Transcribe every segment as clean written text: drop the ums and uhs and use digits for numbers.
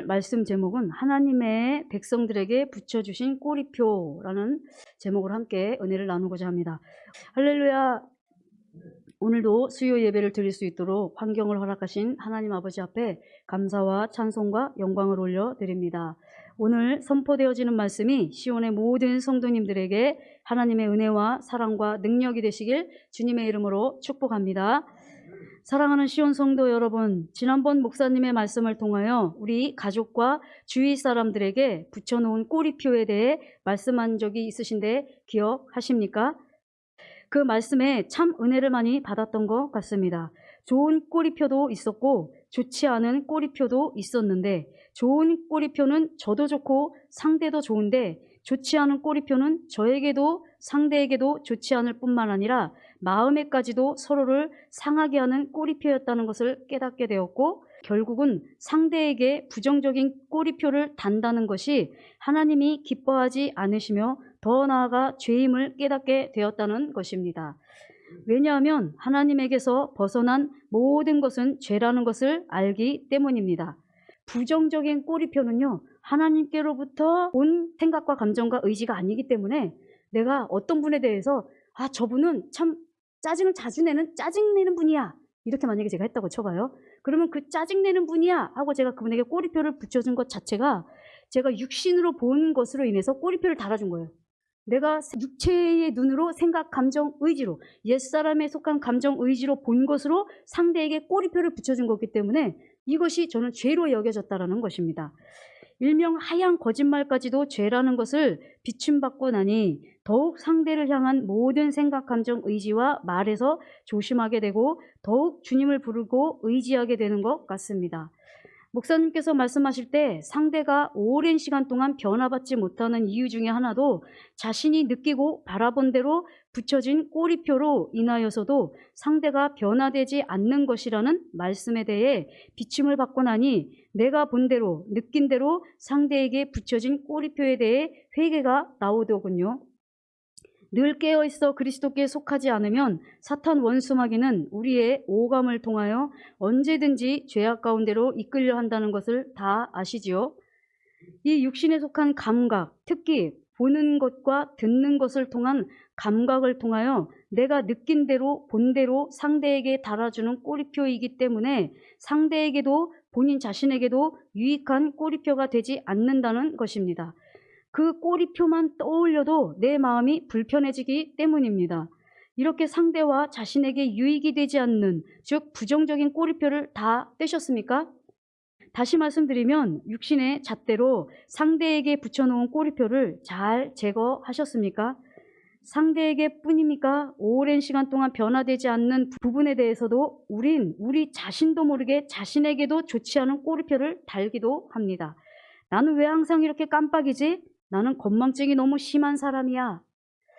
오늘 말씀 제목은 하나님의 백성들에게 붙여주신 꼬리표라는 제목으로 함께 은혜를 나누고자 합니다. 할렐루야. 오늘도 수요 예배를 드릴 수 있도록 환경을 허락하신 하나님 아버지 앞에 감사와 찬송과 영광을 올려드립니다. 오늘 선포되어지는 말씀이 시온의 모든 성도님들에게 하나님의 은혜와 사랑과 능력이 되시길 주님의 이름으로 축복합니다. 사랑하는 시온 성도 여러분, 지난번 목사님의 말씀을 통하여 우리 가족과 주위 사람들에게 붙여놓은 꼬리표에 대해 말씀한 적이 있으신데 기억하십니까? 그 말씀에 참 은혜를 많이 받았던 것 같습니다. 좋은 꼬리표도 있었고 좋지 않은 꼬리표도 있었는데, 좋은 꼬리표는 저도 좋고 상대도 좋은데 좋지 않은 꼬리표는 저에게도 상대에게도 좋지 않을 뿐만 아니라 마음에까지도 서로를 상하게 하는 꼬리표였다는 것을 깨닫게 되었고, 결국은 상대에게 부정적인 꼬리표를 단다는 것이 하나님이 기뻐하지 않으시며 더 나아가 죄임을 깨닫게 되었다는 것입니다. 왜냐하면 하나님에게서 벗어난 모든 것은 죄라는 것을 알기 때문입니다. 부정적인 꼬리표는요, 하나님께로부터 온 생각과 감정과 의지가 아니기 때문에 내가 어떤 분에 대해서 저분은 참 짜증을 자주 내는 짜증내는 분이야, 이렇게 만약에 제가 했다고 쳐봐요. 그러면 그 짜증내는 분이야 하고 제가 그분에게 꼬리표를 붙여준 것 자체가 제가 육신으로 본 것으로 인해서 꼬리표를 달아준 거예요. 내가 육체의 눈으로 생각, 감정, 의지로, 옛사람에 속한 감정, 의지로 본 것으로 상대에게 꼬리표를 붙여준 거기 때문에 이것이 저는 죄로 여겨졌다라는 것입니다. 일명 하얀 거짓말까지도 죄라는 것을 비춤받고 나니 더욱 상대를 향한 모든 생각, 감정, 의지와 말에서 조심하게 되고 더욱 주님을 부르고 의지하게 되는 것 같습니다. 목사님께서 말씀하실 때 상대가 오랜 시간 동안 변화받지 못하는 이유 중에 하나도 자신이 느끼고 바라본 대로 붙여진 꼬리표로 인하여서도 상대가 변화되지 않는 것이라는 말씀에 대해 비침을 받고 나니 내가 본 대로 느낀 대로 상대에게 붙여진 꼬리표에 대해 회개가 나오더군요. 늘 깨어있어 그리스도께 속하지 않으면 사탄 원수마귀는 우리의 오감을 통하여 언제든지 죄악 가운데로 이끌려 한다는 것을 다 아시지요. 이 육신에 속한 감각, 특히 보는 것과 듣는 것을 통한 감각을 통하여 내가 느낀 대로 본 대로 상대에게 달아주는 꼬리표이기 때문에 상대에게도 본인 자신에게도 유익한 꼬리표가 되지 않는다는 것입니다. 그 꼬리표만 떠올려도 내 마음이 불편해지기 때문입니다. 이렇게 상대와 자신에게 유익이 되지 않는, 즉 부정적인 꼬리표를 다 떼셨습니까? 다시 말씀드리면 육신의 잣대로 상대에게 붙여놓은 꼬리표를 잘 제거하셨습니까? 상대에게 뿐입니까? 오랜 시간 동안 변화되지 않는 부분에 대해서도 우리 자신도 모르게 자신에게도 좋지 않은 꼬리표를 달기도 합니다. 나는 왜 항상 이렇게 깜빡이지? 나는 건망증이 너무 심한 사람이야.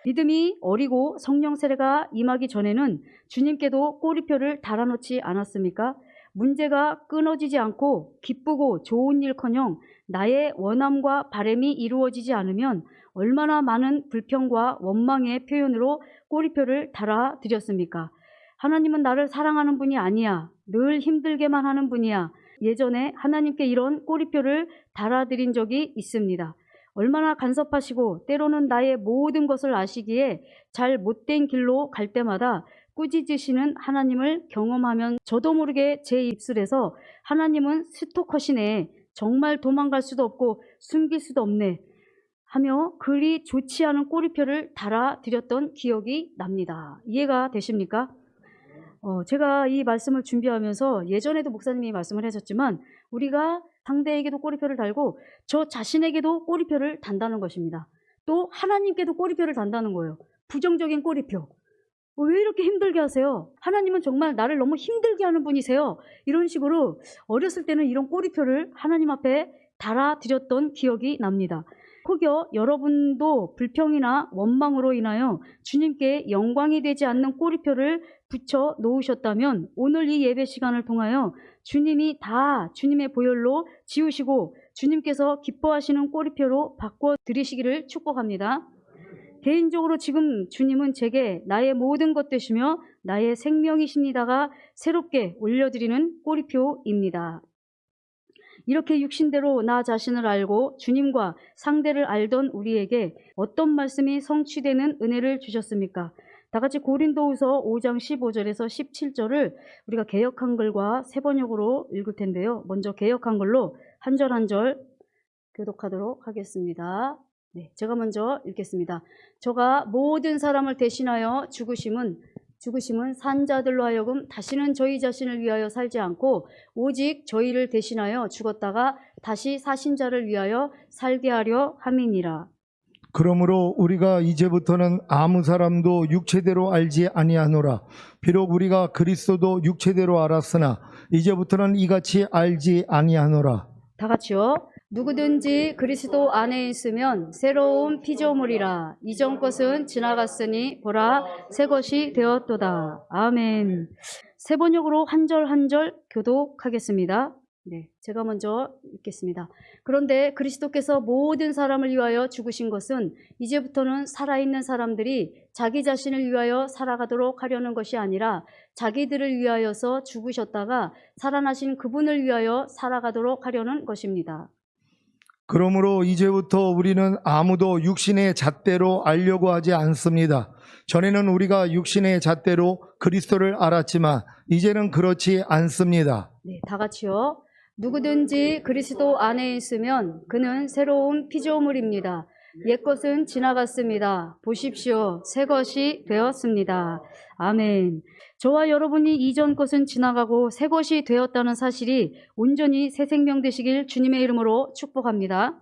믿음이 어리고 성령 세례가 임하기 전에는 주님께도 꼬리표를 달아놓지 않았습니까? 문제가 끊어지지 않고 기쁘고 좋은 일커녕 나의 원함과 바람이 이루어지지 않으면 얼마나 많은 불평과 원망의 표현으로 꼬리표를 달아드렸습니까? 하나님은 나를 사랑하는 분이 아니야. 늘 힘들게만 하는 분이야. 예전에 하나님께 이런 꼬리표를 달아드린 적이 있습니다. 얼마나 간섭하시고 때로는 나의 모든 것을 아시기에 잘 못된 길로 갈 때마다 꾸짖으시는 하나님을 경험하면 저도 모르게 제 입술에서 하나님은 스토커시네, 정말 도망갈 수도 없고 숨길 수도 없네 하며 그리 좋지 않은 꼬리표를 달아드렸던 기억이 납니다. 이해가 되십니까? 제가 이 말씀을 준비하면서 예전에도 목사님이 말씀을 하셨지만 우리가 상대에게도 꼬리표를 달고 저 자신에게도 꼬리표를 단다는 것입니다. 또 하나님께도 꼬리표를 단다는 거예요. 부정적인 꼬리표. 왜 이렇게 힘들게 하세요? 하나님은 정말 나를 너무 힘들게 하는 분이세요. 이런 식으로 어렸을 때는 이런 꼬리표를 하나님 앞에 달아드렸던 기억이 납니다. 혹여 여러분도 불평이나 원망으로 인하여 주님께 영광이 되지 않는 꼬리표를 붙여 놓으셨다면 오늘 이 예배 시간을 통하여 주님이 다 주님의 보혈로 지우시고 주님께서 기뻐하시는 꼬리표로 바꿔드리시기를 축복합니다. 개인적으로 지금 주님은 제게 나의 모든 것 되시며 나의 생명이십니다가 새롭게 올려드리는 꼬리표입니다. 이렇게 육신대로 나 자신을 알고 주님과 상대를 알던 우리에게 어떤 말씀이 성취되는 은혜를 주셨습니까? 다 같이 고린도후서 5장 15절에서 17절을 우리가 개역 한글과 세번역으로 읽을 텐데요. 먼저 개역 한글로 한 절 한 절 교독하도록 하겠습니다. 네, 제가 먼저 읽겠습니다. 저가 모든 사람을 대신하여 죽으심은 산자들로 하여금 다시는 저희 자신을 위하여 살지 않고 오직 저희를 대신하여 죽었다가 다시 사신 자를 위하여 살게 하려 함이니라. 그러므로 우리가 이제부터는 아무 사람도 육체대로 알지 아니하노라. 비록 우리가 그리스도도 육체대로 알았으나 이제부터는 이같이 알지 아니하노라. 다 같이요. 누구든지 그리스도 안에 있으면 새로운 피조물이라. 이전 것은 지나갔으니 보라 새 것이 되었도다. 아멘. 세번역으로 한 절 한 절 교독하겠습니다. 네, 제가 먼저 읽겠습니다. 그런데 그리스도께서 모든 사람을 위하여 죽으신 것은 이제부터는 살아있는 사람들이 자기 자신을 위하여 살아가도록 하려는 것이 아니라 자기들을 위하여서 죽으셨다가 살아나신 그분을 위하여 살아가도록 하려는 것입니다. 그러므로 이제부터 우리는 아무도 육신의 잣대로 알려고 하지 않습니다. 전에는 우리가 육신의 잣대로 그리스도를 알았지만 이제는 그렇지 않습니다. 네, 다 같이요. 누구든지 그리스도 안에 있으면 그는 새로운 피조물입니다. 옛것은 지나갔습니다. 보십시오. 새 것이 되었습니다. 아멘. 저와 여러분이 이전 것은 지나가고 새 것이 되었다는 사실이 온전히 새 생명 되시길 주님의 이름으로 축복합니다.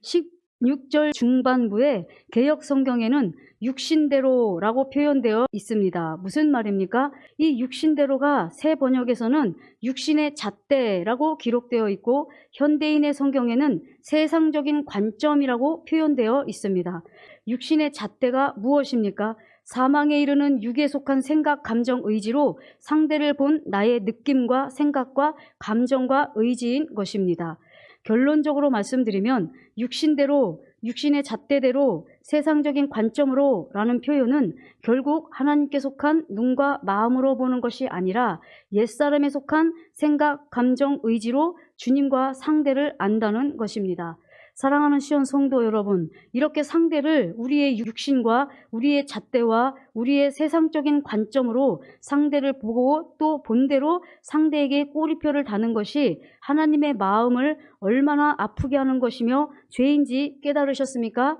16절 중반부에 개역 성경에는 육신대로라고 표현되어 있습니다. 무슨 말입니까? 이 육신대로가 새 번역에서는 육신의 잣대라고 기록되어 있고 현대인의 성경에는 세상적인 관점이라고 표현되어 있습니다. 육신의 잣대가 무엇입니까? 사망에 이르는 육에 속한 생각, 감정, 의지로 상대를 본 나의 느낌과 생각과 감정과 의지인 것입니다. 결론적으로 말씀드리면 육신대로, 육신의 잣대대로, 세상적인 관점으로 라는 표현은 결국 하나님께 속한 눈과 마음으로 보는 것이 아니라 옛사람에 속한 생각, 감정, 의지로 주님과 상대를 안다는 것입니다. 사랑하는 시온 성도 여러분, 이렇게 상대를 우리의 육신과 우리의 잣대와 우리의 세상적인 관점으로 상대를 보고 또 본대로 상대에게 꼬리표를 다는 것이 하나님의 마음을 얼마나 아프게 하는 것이며 죄인지 깨달으셨습니까?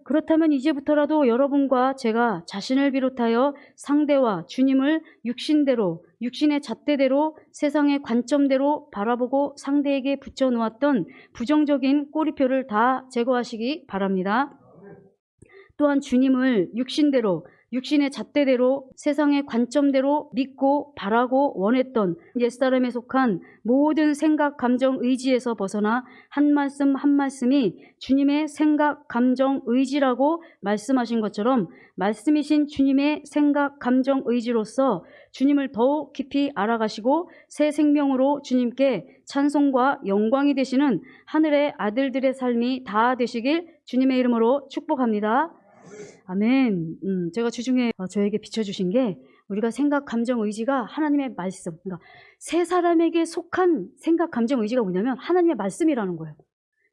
그렇다면 이제부터라도 여러분과 제가 자신을 비롯하여 상대와 주님을 육신대로, 육신의 잣대대로, 세상의 관점대로 바라보고 상대에게 붙여놓았던 부정적인 꼬리표를 다 제거하시기 바랍니다. 또한 주님을 육신대로, 육신의 잣대대로, 세상의 관점대로 믿고 바라고 원했던 옛사람에 속한 모든 생각, 감정, 의지에서 벗어나 한 말씀 한 말씀이 주님의 생각, 감정, 의지라고 말씀하신 것처럼 말씀이신 주님의 생각, 감정, 의지로서 주님을 더욱 깊이 알아가시고 새 생명으로 주님께 찬송과 영광이 되시는 하늘의 아들들의 삶이 다 되시길 주님의 이름으로 축복합니다. 아멘. 제가 주중에 저에게 비춰주신 게 우리가 생각, 감정, 의지가 하나님의 말씀, 그러니까 세 사람에게 속한 생각, 감정, 의지가 뭐냐면 하나님의 말씀이라는 거예요.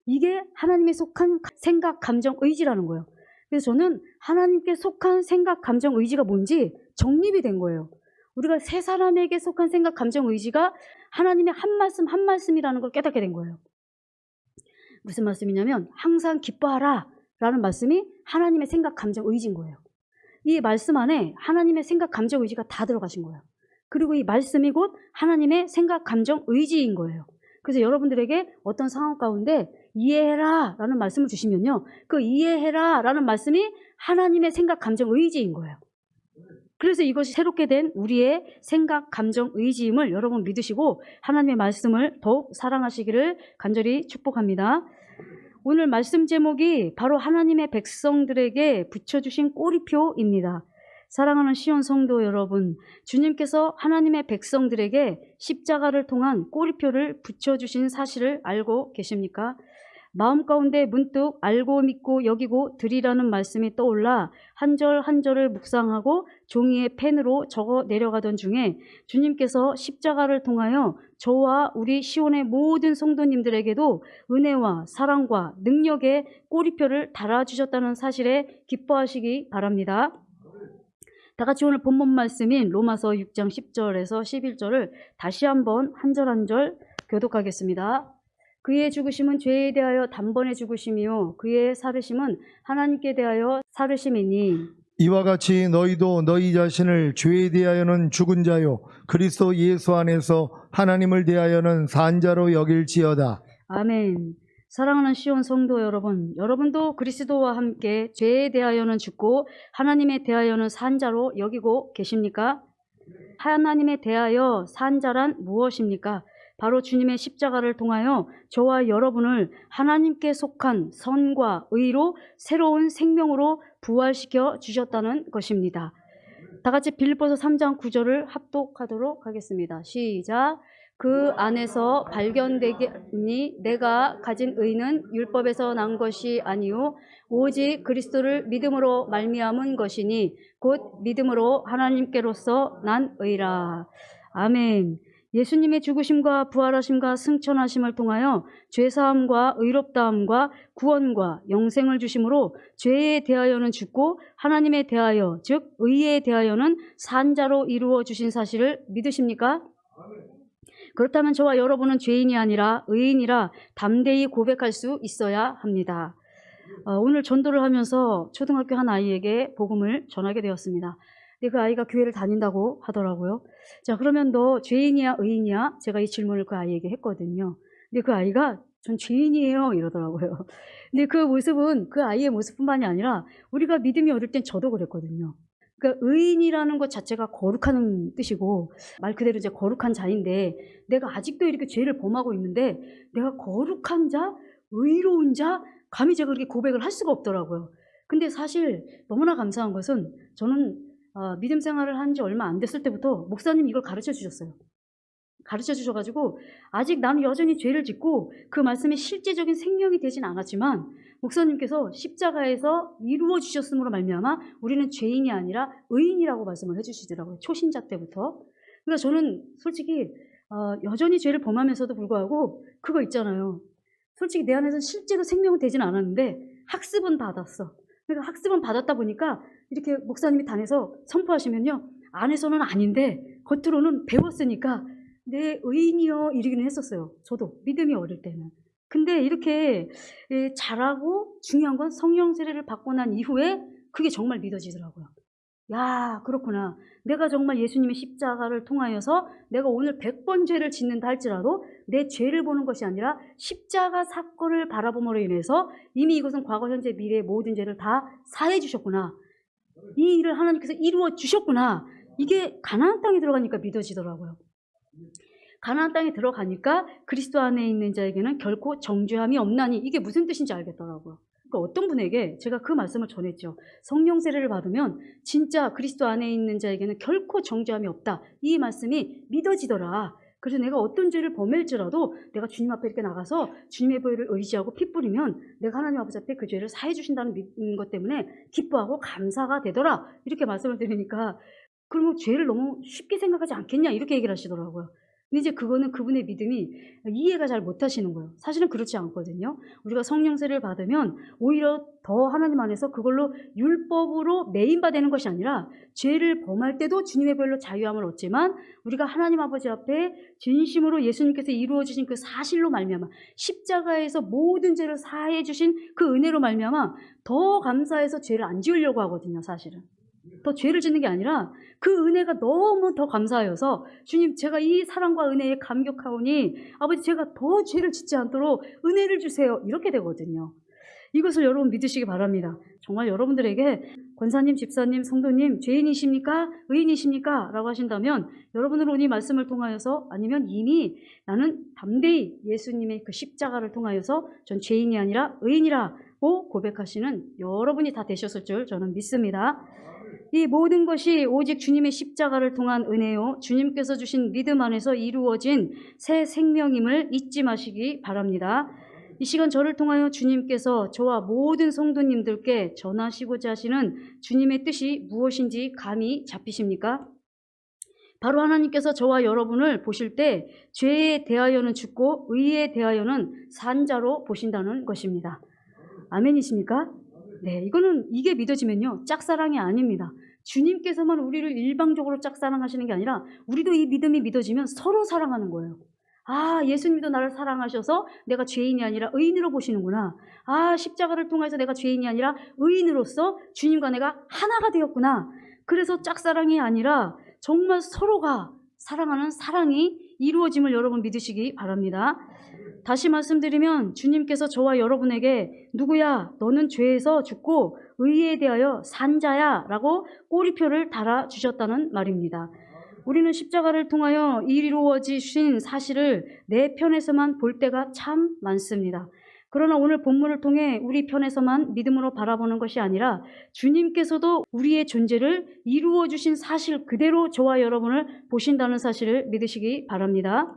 이게 하나님에 속한 생각, 감정, 의지라는 거예요. 그래서 저는 하나님께 속한 생각, 감정, 의지가 뭔지 정립이 된 거예요. 우리가 세 사람에게 속한 생각, 감정, 의지가 하나님의 한 말씀, 한 말씀이라는 걸 깨닫게 된 거예요. 무슨 말씀이냐면 항상 기뻐하라 라는 말씀이 하나님의 생각, 감정, 의지인 거예요. 이 말씀 안에 하나님의 생각, 감정, 의지가 다 들어가신 거예요. 그리고 이 말씀이 곧 하나님의 생각, 감정, 의지인 거예요. 그래서 여러분들에게 어떤 상황 가운데 이해해라 라는 말씀을 주시면요, 그 이해해라 라는 말씀이 하나님의 생각, 감정, 의지인 거예요. 그래서 이것이 새롭게 된 우리의 생각, 감정, 의지임을 여러분 믿으시고 하나님의 말씀을 더욱 사랑하시기를 간절히 축복합니다. 오늘 말씀 제목이 바로 하나님의 백성들에게 붙여주신 꼬리표입니다. 사랑하는 시온 성도 여러분, 주님께서 하나님의 백성들에게 십자가를 통한 꼬리표를 붙여주신 사실을 알고 계십니까? 마음 가운데 문득 알고 믿고 여기고 드리라는 말씀이 떠올라 한 절 한 절을 묵상하고 종이에 펜으로 적어 내려가던 중에 주님께서 십자가를 통하여 저와 우리 시온의 모든 성도님들에게도 은혜와 사랑과 능력의 꼬리표를 달아주셨다는 사실에 기뻐하시기 바랍니다. 다 같이 오늘 본문 말씀인 로마서 6장 10절에서 11절을 다시 한번 한 절 한 절 교독하겠습니다. 그의 죽으심은 죄에 대하여 단번에 죽으심이요 그의 살으심은 하나님께 대하여 살으심이니 이와 같이 너희도 너희 자신을 죄에 대하여는 죽은 자요 그리스도 예수 안에서 하나님을 대하여는 산 자로 여길지어다. 아멘. 사랑하는 시온 성도 여러분, 여러분도 그리스도와 함께 죄에 대하여는 죽고 하나님에 대하여는 산 자로 여기고 계십니까? 하나님에 대하여 산 자란 무엇입니까? 바로 주님의 십자가를 통하여 저와 여러분을 하나님께 속한 선과 의로 새로운 생명으로 부활시켜 주셨다는 것입니다. 다 같이 빌립보서 3장 9절을 합독하도록 하겠습니다. 시작. 그 안에서 발견되니 내가 가진 의는 율법에서 난 것이 아니요 오직 그리스도를 믿음으로 말미암은 것이니 곧 믿음으로 하나님께로서 난 의라. 아멘. 예수님의 죽으심과 부활하심과 승천하심을 통하여 죄사함과 의롭다함과 구원과 영생을 주심으로 죄에 대하여는 죽고 하나님에 대하여 즉 의에 대하여는 산 자로 이루어 주신 사실을 믿으십니까? 그렇다면 저와 여러분은 죄인이 아니라 의인이라 담대히 고백할 수 있어야 합니다. 오늘 전도를 하면서 초등학교 한 아이에게 복음을 전하게 되었습니다. 근데 그 아이가 교회를 다닌다고 하더라고요. 자, 그러면 너 죄인이야, 의인이야? 제가 이 질문을 그 아이에게 했거든요. 근데 그 아이가 전 죄인이에요 이러더라고요. 근데 그 모습은 그 아이의 모습뿐만이 아니라 우리가 믿음이 어릴 땐 저도 그랬거든요. 그러니까 의인이라는 것 자체가 거룩한 뜻이고 말 그대로 이제 거룩한 자인데 내가 아직도 이렇게 죄를 범하고 있는데 내가 거룩한 자, 의로운 자, 감히 제가 그렇게 고백을 할 수가 없더라고요. 근데 사실 너무나 감사한 것은 저는 믿음 생활을 한 지 얼마 안 됐을 때부터 목사님이 이걸 가르쳐 주셨어요. 가르쳐 주셔가지고 아직 나는 여전히 죄를 짓고 그 말씀이 실제적인 생명이 되진 않았지만 목사님께서 십자가에서 이루어 주셨음으로 말미암아 우리는 죄인이 아니라 의인이라고 말씀을 해주시더라고요. 초신자 때부터. 그러니까 저는 솔직히 여전히 죄를 범하면서도 불구하고 그거 있잖아요. 솔직히 내 안에서는 실제로 생명은 되진 않았는데 학습은 받았어. 그러니까 학습은 받았다 보니까 이렇게 목사님이 단에서 선포하시면요. 안에서는 아닌데 겉으로는 배웠으니까 내 의인이여 이러기는 했었어요. 저도 믿음이 어릴 때는. 근데 이렇게 잘하고 중요한 건 성령 세례를 받고 난 이후에 그게 정말 믿어지더라고요. 야, 그렇구나. 내가 정말 예수님의 십자가를 통하여서 내가 오늘 100번 죄를 짓는다 할지라도 내 죄를 보는 것이 아니라 십자가 사건을 바라봄으로 인해서 이미 이것은 과거, 현재, 미래의 모든 죄를 다 사해 주셨구나. 이 일을 하나님께서 이루어 주셨구나. 이게 가나안 땅에 들어가니까 믿어지더라고요. 가나안 땅에 들어가니까 그리스도 안에 있는 자에게는 결코 정죄함이 없나니 이게 무슨 뜻인지 알겠더라고요. 그러니까 어떤 분에게 제가 그 말씀을 전했죠. 성령 세례를 받으면 진짜 그리스도 안에 있는 자에게는 결코 정죄함이 없다. 이 말씀이 믿어지더라. 그래서 내가 어떤 죄를 범할지라도 내가 주님 앞에 이렇게 나가서 주님의 보혈을 의지하고 피 뿌리면 내가 하나님 아버지 앞에 그 죄를 사해 주신다는 것 때문에 기뻐하고 감사가 되더라. 이렇게 말씀을 드리니까 그러면 죄를 너무 쉽게 생각하지 않겠냐 이렇게 얘기를 하시더라고요. 근데 이제 그거는 그분의 믿음이 이해가 잘 못하시는 거예요. 사실은 그렇지 않거든요. 우리가 성령 세례를 받으면 오히려 더 하나님 안에서 그걸로 율법으로 매인받는 것이 아니라 죄를 범할 때도 주님의 보혈로 자유함을 얻지만 우리가 하나님 아버지 앞에 진심으로 예수님께서 이루어 주신 그 사실로 말미암아 십자가에서 모든 죄를 사해 주신 그 은혜로 말미암아 더 감사해서 죄를 안 지으려고 하거든요. 사실은. 더 죄를 짓는 게 아니라 그 은혜가 너무 더 감사하여서 주님 제가 이 사랑과 은혜에 감격하오니 아버지 제가 더 죄를 짓지 않도록 은혜를 주세요 이렇게 되거든요. 이것을 여러분 믿으시기 바랍니다. 정말 여러분들에게 권사님, 집사님, 성도님 죄인이십니까? 의인이십니까? 라고 하신다면 여러분들은 이 말씀을 통하여서 아니면 이미 나는 담대히 예수님의 그 십자가를 통하여서 전 죄인이 아니라 의인이라고 고백하시는 여러분이 다 되셨을 줄 저는 믿습니다. 이 모든 것이 오직 주님의 십자가를 통한 은혜요 주님께서 주신 믿음 안에서 이루어진 새 생명임을 잊지 마시기 바랍니다. 이 시간 저를 통하여 주님께서 저와 모든 성도님들께 전하시고자 하시는 주님의 뜻이 무엇인지 감이 잡히십니까? 바로 하나님께서 저와 여러분을 보실 때 죄에 대하여는 죽고 의에 대하여는 산 자로 보신다는 것입니다. 아멘이십니까? 네, 이게 믿어지면요, 짝사랑이 아닙니다. 주님께서만 우리를 일방적으로 짝사랑하시는 게 아니라 우리도 이 믿음이 믿어지면 서로 사랑하는 거예요. 아, 예수님도 나를 사랑하셔서 내가 죄인이 아니라 의인으로 보시는구나. 아, 십자가를 통해서 내가 죄인이 아니라 의인으로서 주님과 내가 하나가 되었구나. 그래서 짝사랑이 아니라 정말 서로가 사랑하는 사랑이 이루어짐을 여러분 믿으시기 바랍니다. 다시 말씀드리면 주님께서 저와 여러분에게 누구야, 너는 죄에서 죽고 의에 대하여 산 자야 라고 꼬리표를 달아주셨다는 말입니다. 우리는 십자가를 통하여 이루어지신 사실을 내 편에서만 볼 때가 참 많습니다. 그러나 오늘 본문을 통해 우리 편에서만 믿음으로 바라보는 것이 아니라 주님께서도 우리의 존재를 이루어 주신 사실 그대로 저와 여러분을 보신다는 사실을 믿으시기 바랍니다.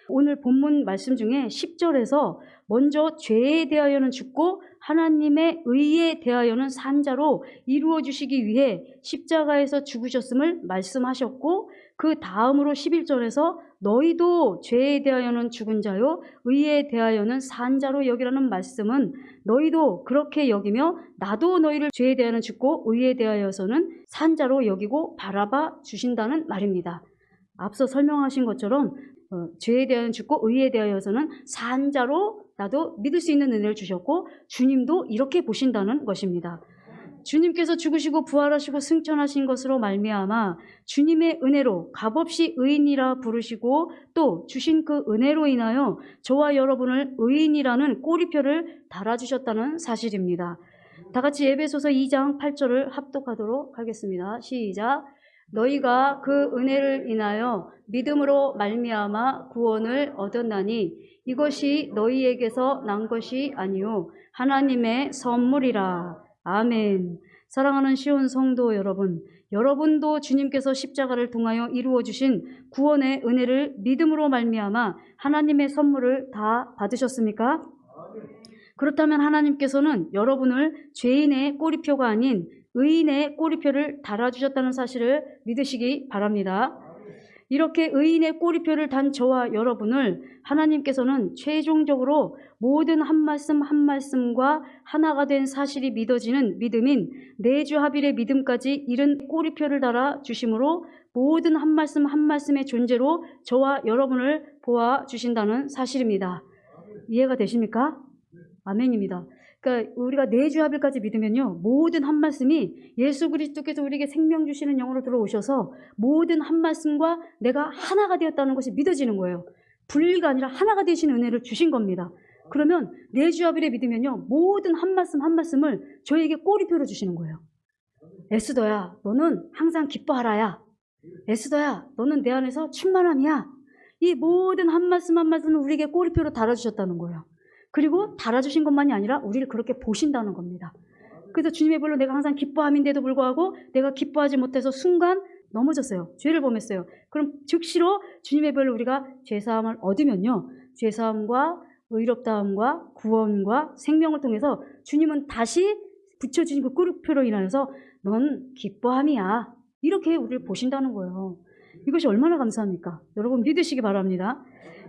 오늘 본문 말씀 중에 10절에서 먼저 죄에 대하여는 죽고 하나님의 의에 대하여는 산 자로 이루어 주시기 위해 십자가에서 죽으셨음을 말씀하셨고, 그 다음으로 11절에서 너희도 죄에 대하여는 죽은 자요 의에 대하여는 산 자로 여기라는 말씀은 너희도 그렇게 여기며 나도 너희를 죄에 대하여는 죽고 의에 대하여서는 산 자로 여기고 바라봐 주신다는 말입니다. 앞서 설명하신 것처럼 죄에 대하여는 죽고 의에 대하여서는 산 자로 나도 믿을 수 있는 은혜를 주셨고 주님도 이렇게 보신다는 것입니다. 주님께서 죽으시고 부활하시고 승천하신 것으로 말미암아 주님의 은혜로 값없이 의인이라 부르시고 또 주신 그 은혜로 인하여 저와 여러분을 의인이라는 꼬리표를 달아주셨다는 사실입니다. 다 같이 에베소서 2장 8절을 합독하도록 하겠습니다. 시작. 너희가 그 은혜를 인하여 믿음으로 말미암아 구원을 얻었나니 이것이 너희에게서 난 것이 아니요 하나님의 선물이라. 아멘. 사랑하는 시온 성도 여러분, 여러분도 주님께서 십자가를 통하여 이루어 주신 구원의 은혜를 믿음으로 말미암아 하나님의 선물을 다 받으셨습니까? 그렇다면 하나님께서는 여러분을 죄인의 꼬리표가 아닌 의인의 꼬리표를 달아주셨다는 사실을 믿으시기 바랍니다. 이렇게 의인의 꼬리표를 단 저와 여러분을 하나님께서는 최종적으로 모든 한 말씀 한 말씀과 하나가 된 사실이 믿어지는 믿음인 내주합일의 믿음까지 이른 꼬리표를 달아 주심으로 모든 한 말씀 한 말씀의 존재로 저와 여러분을 보아주신다는 사실입니다. 이해가 되십니까? 아멘입니다. 그러니까 우리가 내주합일까지 믿으면요, 모든 한 말씀이 예수 그리스도께서 우리에게 생명 주시는 영으로 들어오셔서 모든 한 말씀과 내가 하나가 되었다는 것이 믿어지는 거예요. 분리가 아니라 하나가 되신 은혜를 주신 겁니다. 그러면 내주합일에 믿으면요, 모든 한 말씀 한 말씀을 저에게 꼬리표로 주시는 거예요. 에스더야, 너는 항상 기뻐하라야. 에스더야, 너는 내 안에서 충만함이야. 이 모든 한 말씀 한 말씀을 우리에게 꼬리표로 달아주셨다는 거예요. 그리고 달아주신 것만이 아니라 우리를 그렇게 보신다는 겁니다. 그래서 주님의 별로 내가 항상 기뻐함인데도 불구하고 내가 기뻐하지 못해서 순간 넘어졌어요. 죄를 범했어요. 그럼 즉시로 주님의 별로 우리가 죄사함을 얻으면요, 죄사함과 의롭다함과 구원과 생명을 통해서 주님은 다시 붙여주신 그 꼬리표로 인하여서 넌 기뻐함이야, 이렇게 우리를 보신다는 거예요. 이것이 얼마나 감사합니까? 여러분 믿으시기 바랍니다.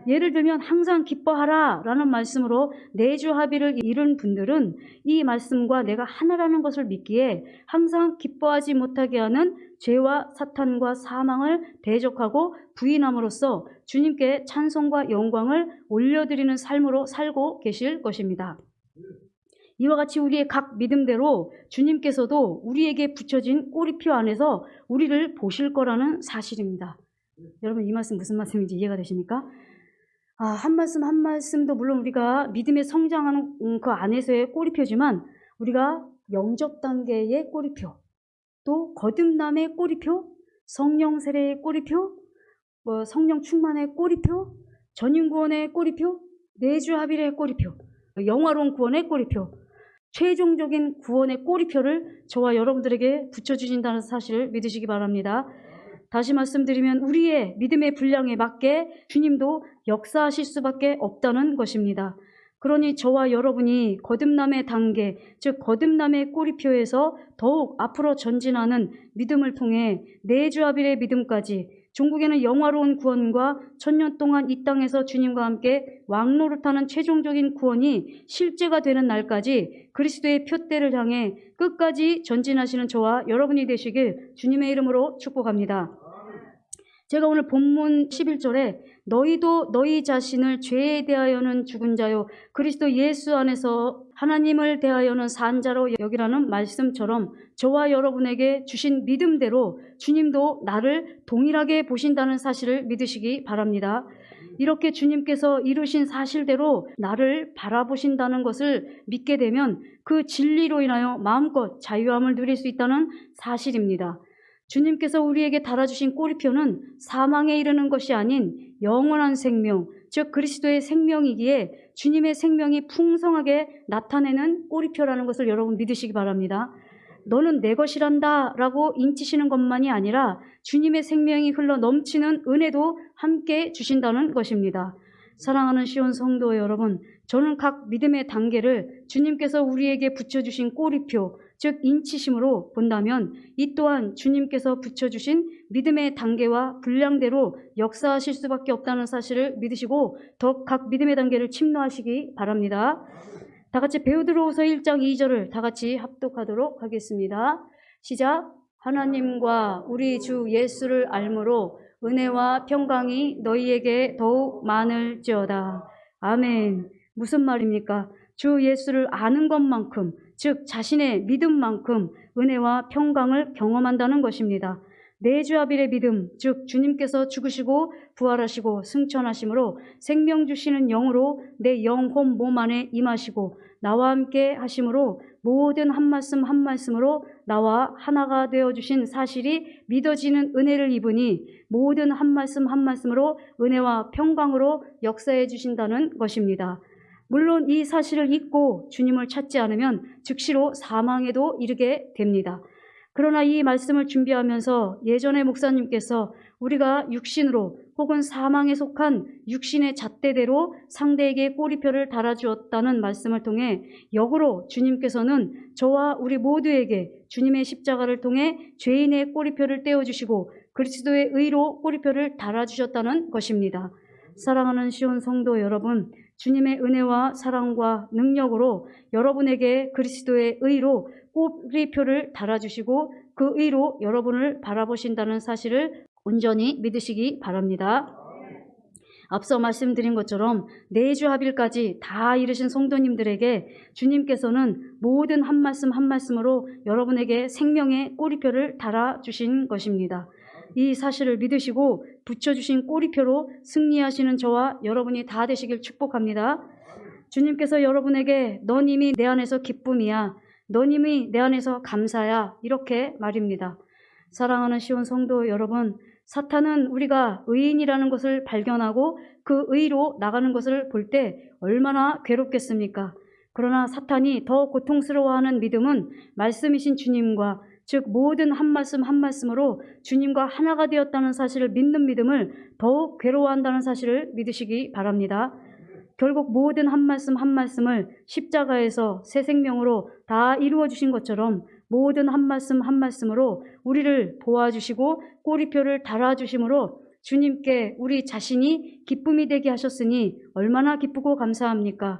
예를 들면 항상 기뻐하라 라는 말씀으로 내주합일을 이룬 분들은 이 말씀과 내가 하나라는 것을 믿기에 항상 기뻐하지 못하게 하는 죄와 사탄과 사망을 대적하고 부인함으로써 주님께 찬송과 영광을 올려드리는 삶으로 살고 계실 것입니다. 이와 같이 우리의 각 믿음대로 주님께서도 우리에게 붙여진 꼬리표 안에서 우리를 보실 거라는 사실입니다. 여러분 이 말씀 무슨 말씀인지 이해가 되십니까? 한 말씀 한 말씀도 물론 우리가 믿음에 성장하는 그 안에서의 꼬리표지만 우리가 영접 단계의 꼬리표, 또 거듭남의 꼬리표, 성령 세례의 꼬리표, 성령 충만의 꼬리표, 전인구원의 꼬리표, 내주합일의 꼬리표, 영화로운 구원의 꼬리표, 최종적인 구원의 꼬리표를 저와 여러분들에게 붙여주신다는 사실을 믿으시기 바랍니다. 다시 말씀드리면 우리의 믿음의 분량에 맞게 주님도 역사하실 수밖에 없다는 것입니다. 그러니 저와 여러분이 거듭남의 단계, 즉 거듭남의 꼬리표에서 더욱 앞으로 전진하는 믿음을 통해 내주아빌의 믿음까지 종국에는 영화로운 구원과 천년 동안 이 땅에서 주님과 함께 왕노릇하는 최종적인 구원이 실제가 되는 날까지 그리스도의 표대를 향해 끝까지 전진하시는 저와 여러분이 되시길 주님의 이름으로 축복합니다. 제가 오늘 본문 11절에 너희도 너희 자신을 죄에 대하여는 죽은 자요 그리스도 예수 안에서 하나님을 대하여는 산 자로 여기라는 말씀처럼 저와 여러분에게 주신 믿음대로 주님도 나를 동일하게 보신다는 사실을 믿으시기 바랍니다. 이렇게 주님께서 이루신 사실대로 나를 바라보신다는 것을 믿게 되면 그 진리로 인하여 마음껏 자유함을 누릴 수 있다는 사실입니다. 주님께서 우리에게 달아주신 꼬리표는 사망에 이르는 것이 아닌 영원한 생명, 즉 그리스도의 생명이기에 주님의 생명이 풍성하게 나타내는 꼬리표라는 것을 여러분 믿으시기 바랍니다. 너는 내 것이란다 라고 인치시는 것만이 아니라 주님의 생명이 흘러 넘치는 은혜도 함께 주신다는 것입니다. 사랑하는 시온 성도 여러분, 저는 각 믿음의 단계를 주님께서 우리에게 붙여주신 꼬리표, 즉 인치심으로 본다면 이 또한 주님께서 붙여주신 믿음의 단계와 분량대로 역사하실 수밖에 없다는 사실을 믿으시고 더 각 믿음의 단계를 침노하시기 바랍니다. 다 같이 베드로후서 1장 2절을 다 같이 합독하도록 하겠습니다. 시작. 하나님과 우리 주 예수를 알므로 은혜와 평강이 너희에게 더욱 많을지어다. 아멘. 무슨 말입니까? 주 예수를 아는 것만큼, 즉 자신의 믿음만큼 은혜와 평강을 경험한다는 것입니다. 내주아빌의 믿음, 즉 주님께서 죽으시고 부활하시고 승천하심으로 생명 주시는 영으로 내 영혼 몸 안에 임하시고 나와 함께 하심으로 모든 한 말씀 한 말씀으로 나와 하나가 되어주신 사실이 믿어지는 은혜를 입으니 모든 한 말씀 한 말씀으로 은혜와 평강으로 역사해 주신다는 것입니다. 물론 이 사실을 잊고 주님을 찾지 않으면 즉시로 사망에도 이르게 됩니다. 그러나 이 말씀을 준비하면서 예전에 목사님께서 우리가 육신으로 혹은 사망에 속한 육신의 잣대대로 상대에게 꼬리표를 달아주었다는 말씀을 통해 역으로 주님께서는 저와 우리 모두에게 주님의 십자가를 통해 죄인의 꼬리표를 떼어주시고 그리스도의 의로 꼬리표를 달아주셨다는 것입니다. 사랑하는 시온 성도 여러분, 주님의 은혜와 사랑과 능력으로 여러분에게 그리스도의 의로 꼬리표를 달아주시고 그 의로 여러분을 바라보신다는 사실을 온전히 믿으시기 바랍니다. 앞서 말씀드린 것처럼 내주합일까지 다 이르신 성도님들에게 주님께서는 모든 한 말씀 한 말씀으로 여러분에게 생명의 꼬리표를 달아주신 것입니다. 이 사실을 믿으시고 붙여주신 꼬리표로 승리하시는 저와 여러분이 다 되시길 축복합니다. 주님께서 여러분에게 넌 이미 내 안에서 기쁨이야, 넌 이미 내 안에서 감사야, 이렇게 말입니다. 사랑하는 시온 성도 여러분, 사탄은 우리가 의인이라는 것을 발견하고 그 의로 나가는 것을 볼 때 얼마나 괴롭겠습니까? 그러나 사탄이 더 고통스러워하는 믿음은 말씀이신 주님과, 즉 모든 한 말씀 한 말씀으로 주님과 하나가 되었다는 사실을 믿는 믿음을 더욱 괴로워한다는 사실을 믿으시기 바랍니다. 결국 모든 한 말씀 한 말씀을 십자가에서 새 생명으로 다 이루어 주신 것처럼 모든 한 말씀 한 말씀으로 우리를 도와주시고 꼬리표를 달아주심으로 주님께 우리 자신이 기쁨이 되게 하셨으니 얼마나 기쁘고 감사합니까?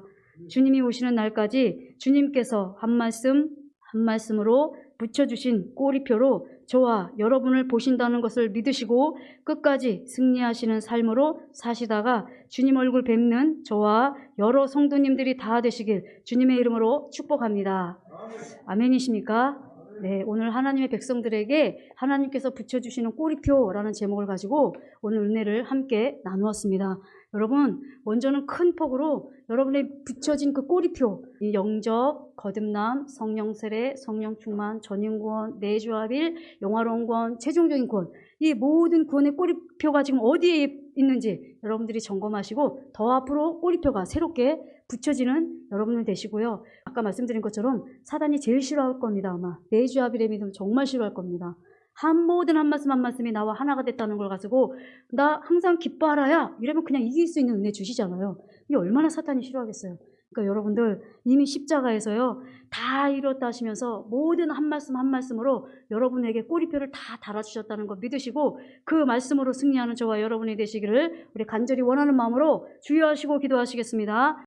주님이 오시는 날까지 주님께서 한 말씀 한 말씀으로 붙여주신 꼬리표로 저와 여러분을 보신다는 것을 믿으시고 끝까지 승리하시는 삶으로 사시다가 주님 얼굴 뵙는 저와 여러 성도님들이 다 되시길 주님의 이름으로 축복합니다. 아멘이십니까? 네, 오늘 하나님의 백성들에게 하나님께서 붙여주시는 꼬리표라는 제목을 가지고 오늘 은혜를 함께 나누었습니다. 여러분, 먼저는 큰 폭으로 여러분의 붙여진 그 꼬리표, 이 영접, 거듭남, 성령 세례, 성령 충만, 전인구원, 내주합일, 영화로운 구원, 최종적인 구원, 이 모든 구원의 꼬리표가 지금 어디에 있는지 여러분들이 점검하시고 더 앞으로 꼬리표가 새롭게 붙여지는 여러분들 되시고요. 아까 말씀드린 것처럼 사단이 제일 싫어할 겁니다. 아마 내주합일의 믿음 정말 싫어할 겁니다. 모든 한 말씀 한 말씀이 나와 하나가 됐다는 걸 가지고 나 항상 기뻐하라야 이러면 그냥 이길 수 있는 은혜 주시잖아요. 이게 얼마나 사탄이 싫어하겠어요. 그러니까 여러분들 이미 십자가에서요 다 이뤘다 하시면서 모든 한 말씀 한 말씀으로 여러분에게 꼬리표를 다 달아주셨다는 거 믿으시고 그 말씀으로 승리하는 저와 여러분이 되시기를 우리 간절히 원하는 마음으로 주의하시고 기도하시겠습니다.